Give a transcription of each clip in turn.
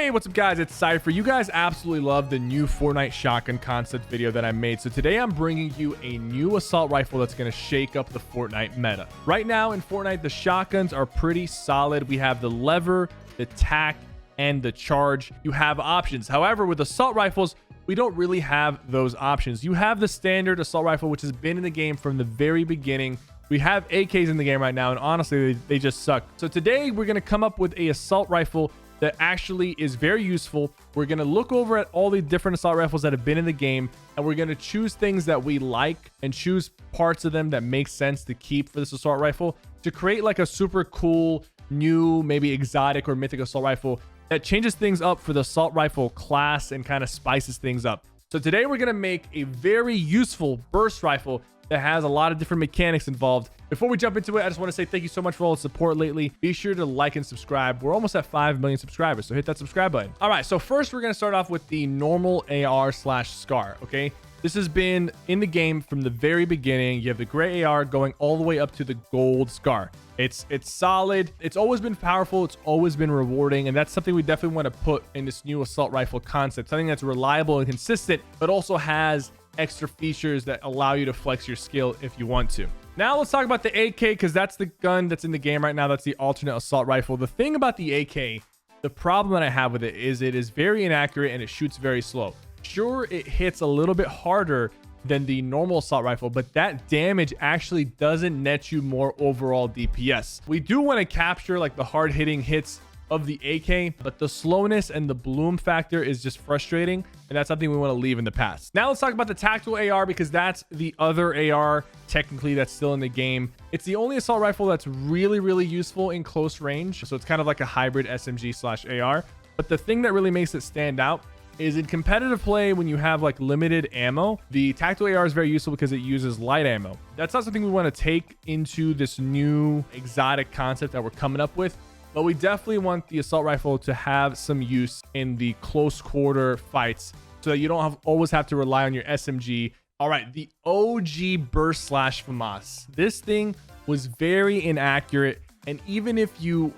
Hey, what's up guys, it's Cypher. You guys absolutely love the new Fortnite shotgun concept video that I made. So today I'm bringing you a new assault rifle that's going to shake up the Fortnite meta. Right now in Fortnite, the shotguns are pretty solid. We have the lever, the tac, and the charge. You have options. However, with assault rifles, we don't really have those options. You have the standard assault rifle, which has been in the game from the very beginning. We have AKs in the game right now, and honestly, they just suck. So today we're going to come up with a assault rifle that actually is very useful. We're going to look over at all the different assault rifles that have been in the game, and we're going to choose things that we like and choose parts of them that make sense to keep for this assault rifle to create like a super cool new, maybe exotic or mythic assault rifle that changes things up for the assault rifle class and kind of spices things up. So today we're going to make a very useful burst rifle that has a lot of different mechanics involved. Before we jump into it, I just want to say thank you so much for all the support lately. Be sure to like and subscribe. We're almost at 5 million subscribers, so hit that subscribe button. All right, so first we're going to start off with the normal AR/SCAR, okay? This has been in the game from the very beginning. You have the gray AR going all the way up to the gold SCAR. It's solid. It's always been powerful. It's always been rewarding, and that's something we definitely want to put in this new assault rifle concept. Something that's reliable and consistent, but also has extra features that allow you to flex your skill if you want to. Now let's talk about the AK, because that's the gun that's in the game right now. That's the alternate assault rifle. The thing about the AK, the problem that I have with it is very inaccurate and it shoots very slow. Sure, it hits a little bit harder than the normal assault rifle, but that damage actually doesn't net you more overall DPS. We do want to capture like the hard-hitting hits of the AK, but the slowness and the bloom factor is just frustrating, and that's something we want to leave in the past. Now let's talk about the tactical AR, because that's the other AR technically that's still in the game. It's the only assault rifle that's really useful in close range, so it's kind of like a hybrid SMG/AR. But the thing that really makes it stand out is in competitive play, when you have like limited ammo, the tactical AR is very useful because it uses light ammo. That's not something we want to take into this new exotic concept that we're coming up with, but we definitely want the assault rifle to have some use in the close quarter fights so that you don't always have to rely on your SMG. All right, the OG burst/FAMAS. This thing was very inaccurate, and even if you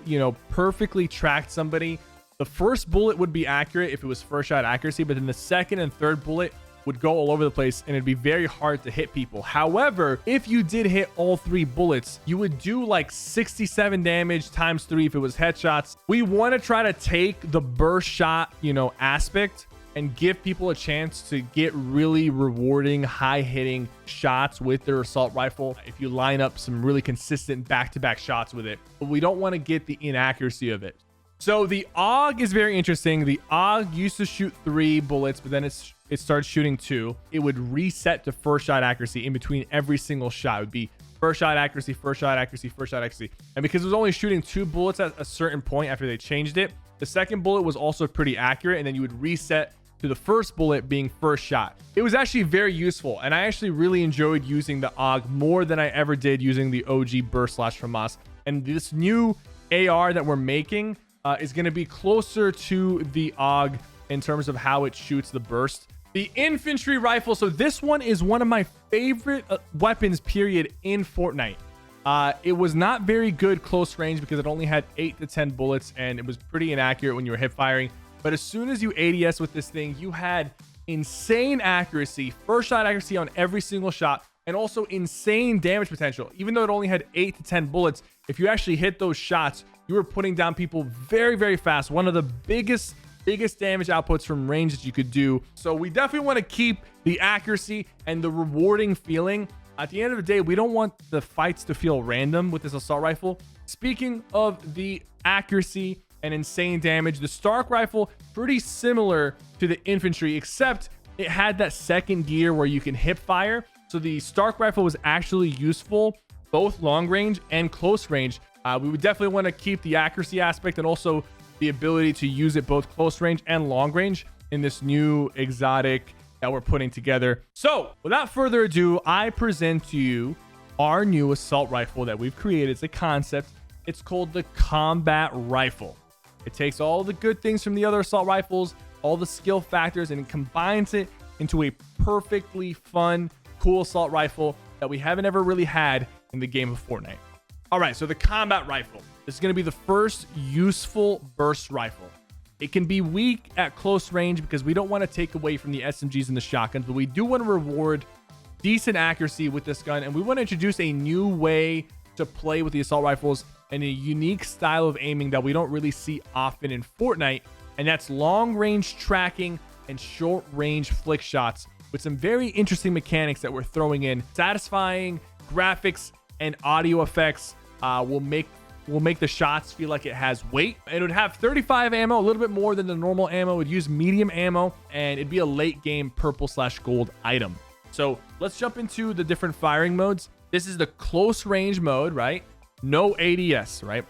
perfectly tracked somebody, the first bullet would be accurate if it was first shot accuracy, but then the second and third bullet would go all over the place and it'd be very hard to hit people. However, if you did hit all 3 bullets, you would do like 67 damage times 3 if it was headshots. We want to try to take the burst shot, aspect and give people a chance to get really rewarding, high-hitting shots with their assault rifle if you line up some really consistent back-to-back shots with it. But we don't want to get the inaccuracy of it. So the AUG is very interesting. The AUG used to shoot 3 bullets, but then it started shooting 2. It would reset to first shot accuracy in between every single shot. It would be first shot accuracy, first shot accuracy, first shot accuracy. And because it was only shooting 2 bullets at a certain point after they changed it, the second bullet was also pretty accurate, and then you would reset to the first bullet being first shot. It was actually very useful, and I actually really enjoyed using the AUG more than I ever did using the OG burst/FAMAS. And this new AR that we're making is going to be closer to the AUG in terms of how it shoots the burst. The Infantry Rifle. So this one is one of my favorite weapons, period, in Fortnite. It was not very good close range because it only had 8 to 10 bullets, and it was pretty inaccurate when you were hip firing. But as soon as you ADS with this thing, you had insane accuracy, first shot accuracy on every single shot, and also insane damage potential. Even though it only had 8 to 10 bullets, if you actually hit those shots, you were putting down people very fast. One of the biggest damage outputs from range that you could do. So we definitely want to keep the accuracy and the rewarding feeling. At the end of the day, we don't want the fights to feel random with this assault rifle. Speaking of the accuracy and insane damage, the Stark rifle, pretty similar to the infantry, except it had that second gear where you can hip fire. So the Stark rifle was actually useful both long range and close range. We would definitely want to keep the accuracy aspect and also the ability to use it both close range and long range in this new exotic that we're putting together. So without further ado, I present to you our new assault rifle that we've created. It's a concept. It's called the Combat Rifle. It takes all the good things from the other assault rifles, all the skill factors, and it combines it into a perfectly fun, cool assault rifle that we haven't ever really had in the game of Fortnite. All right, so the Combat Rifle. This is going to be the first useful burst rifle. It can be weak at close range because we don't want to take away from the SMGs and the shotguns, but we do want to reward decent accuracy with this gun, and we want to introduce a new way to play with the assault rifles and a unique style of aiming that we don't really see often in Fortnite, and that's long range tracking and short range flick shots with some very interesting mechanics that we're throwing in. Satisfying graphics and audio effects will make the shots feel like it has weight. It would have 35 ammo, a little bit more than the normal ammo. It would use medium ammo, and it'd be a late game purple/gold item. So let's jump into the different firing modes. This is the close range mode, right? No ADS, right?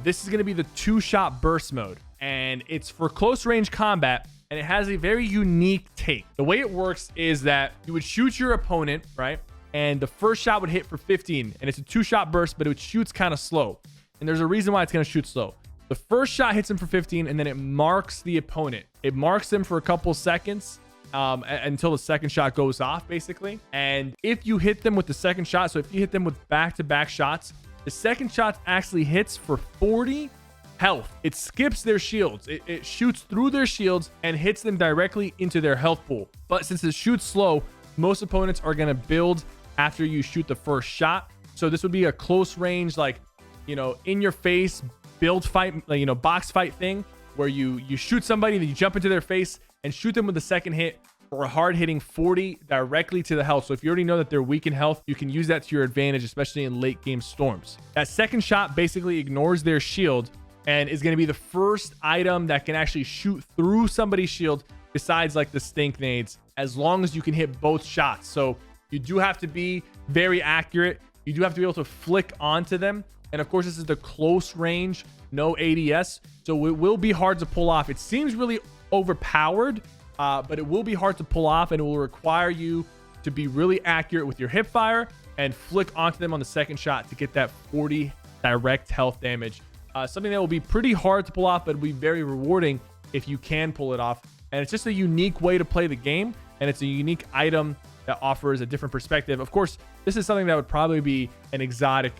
This is going to be the 2-shot burst mode, and it's for close range combat, and it has a very unique take. The way it works is that you would shoot your opponent, right? And the first shot would hit for 15, and it's a 2-shot burst, but it shoots kind of slow. And there's a reason why it's going to shoot slow. The first shot hits him for 15, and then it marks the opponent. It marks him for a couple seconds until the second shot goes off, basically. And if you hit them with the second shot, so if you hit them with back-to-back shots, the second shot actually hits for 40 health. It skips their shields. It shoots through their shields and hits them directly into their health pool. But since it shoots slow, most opponents are going to build after you shoot the first shot. So this would be a close range, like, you know, in your face build fight, like, you know, box fight thing where you shoot somebody, then you jump into their face and shoot them with the second hit for a hard hitting 40 directly to the health. So if you already know that they're weak in health, you can use that to your advantage, especially in late game storms. That second shot basically ignores their shield and is going to be the first item that can actually shoot through somebody's shield besides like the stink nades, as long as you can hit both shots. So you do have to be very accurate. You do have to be able to flick onto them. And of course, this is the close range, no ADS. So it will be hard to pull off. It seems really overpowered, but it will be hard to pull off, and it will require you to be really accurate with your hip fire and flick onto them on the second shot to get that 40 direct health damage. Something that will be pretty hard to pull off, but will be very rewarding if you can pull it off. And it's just a unique way to play the game, and it's a unique item that offers a different perspective. Of course, this is something that would probably be an exotic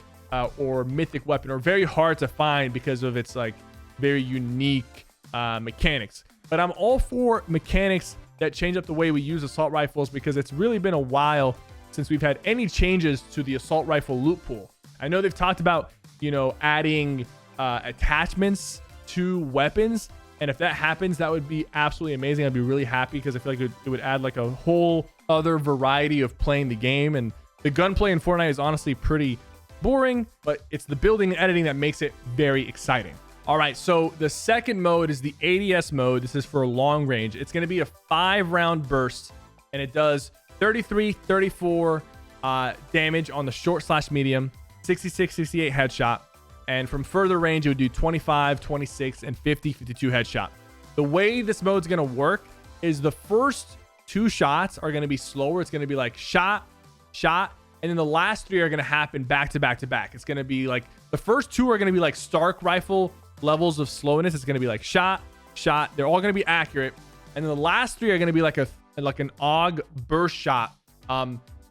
or mythic weapon, or very hard to find because of its like very unique mechanics. But I'm all for mechanics that change up the way we use assault rifles, because it's really been a while since we've had any changes to the assault rifle loot pool. I know they've talked about, you know, adding attachments to weapons, and if that happens, that would be absolutely amazing. I'd be really happy, because I feel like it would add like a whole other variety of playing the game. And the gunplay in Fortnite is honestly pretty boring, but it's the building and editing that makes it very exciting. All right, so the second mode is the ADS mode. This is for long range. It's going to be a 5-round burst, and it does 33, 34 damage on the short/medium, 66, 68 headshot. And from further range, it would do 25, 26, and 50, 52 headshot. The way this mode's going to work is the first 2 shots are going to be slower. It's going to be like shot, shot, and then the last 3 are going to happen back to back to back. It's going to be like the first 2 are going to be like Stark rifle levels of slowness. It's going to be like shot, shot. They're all going to be accurate. And then the last 3 are going to be like an AUG burst shot.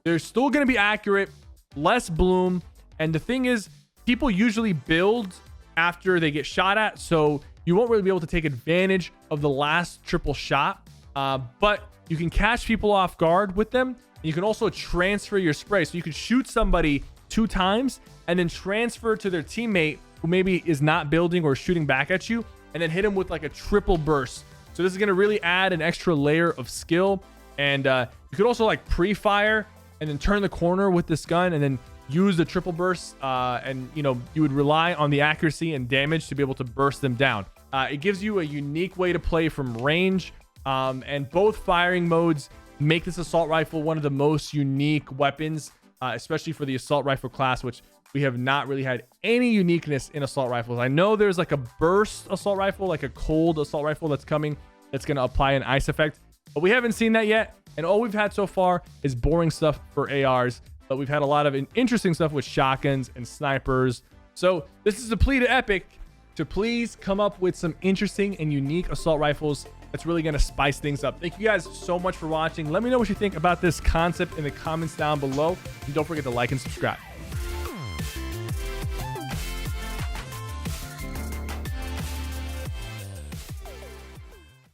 They're still going to be accurate, less bloom. And the thing is, people usually build after they get shot at, so you won't really be able to take advantage of the last triple shot. But you can catch people off guard with them. And you can also transfer your spray. So you could shoot somebody 2 times and then transfer to their teammate who maybe is not building or shooting back at you, and then hit them with like a triple burst. So this is going to really add an extra layer of skill. And you could also like pre-fire and then turn the corner with this gun and then use the triple burst. And you know, you would rely on the accuracy and damage to be able to burst them down. It gives you a unique way to play from range. And both firing modes make this assault rifle one of the most unique weapons, especially for the assault rifle class, which we have not really had any uniqueness in assault rifles. I know there's like a burst assault rifle, like a cold assault rifle that's coming, that's going to apply an ice effect, but we haven't seen that yet. And all we've had so far is boring stuff for ARs, but we've had a lot of interesting stuff with shotguns and snipers. So this is a plea to Epic to please come up with some interesting and unique assault rifles that's really going to spice things up. Thank you guys so much for watching. Let me know what you think about this concept in the comments down below, and don't forget to like and subscribe.